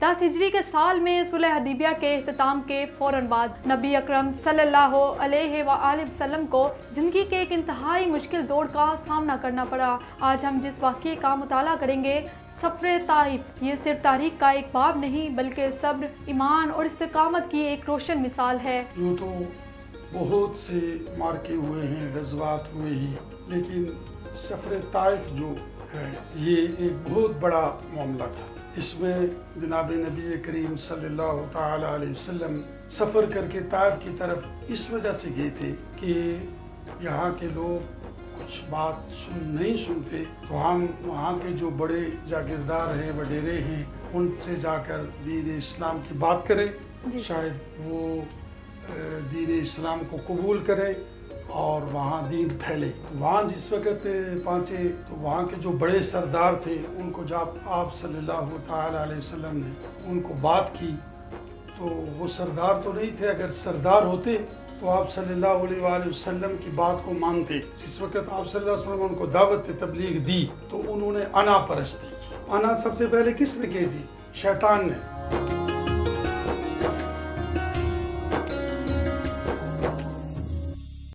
10 ہجری کے سال میں صلح حدیبیہ کے اختتام کے فوراً بعد نبی اکرم صلی اللہ علیہ وآلہ وسلم کو زندگی کے ایک انتہائی مشکل دور کا سامنا کرنا پڑا۔ آج ہم جس واقعے کا مطالعہ کریں گے، سفر طائف، یہ صرف تاریخ کا ایک باب نہیں بلکہ صبر، ایمان اور استقامت کی ایک روشن مثال ہے۔ یوں تو بہت سے مارکے ہوئے ہیں، غزوات ہوئے ہیں، لیکن سفر طائف جو ہے یہ ایک بہت بڑا معاملہ تھا۔ اس میں جناب نبی کریم صلی اللہ تعالی علیہ وسلم سفر کر کے طائف کی طرف اس وجہ سے گئے تھے کہ یہاں کے لوگ کچھ بات نہیں سنتے، تو ہم وہاں کے جو بڑے جاگیردار ہیں، وڈیرے ہیں، ان سے جا کر دین اسلام کی بات کریں، شاید وہ دین اسلام کو قبول کریں اور وہاں دین پھیلے۔ وہاں جس وقت پہنچے تو وہاں کے جو بڑے سردار تھے ان کو جب آپ صلی اللہ تعالی علیہ وسلم نے ان کو بات کی تو وہ سردار تو نہیں تھے، اگر سردار ہوتے تو آپ صلی اللہ علیہ وآلہ وسلم کی بات کو مانتے۔ جس وقت آپ صلی اللہ علیہ وسلم ان کو دعوت تبلیغ دی تو انہوں نے انا پرستی کی۔ انا سب سے پہلے کس نے کی تھی؟ شیطان نے۔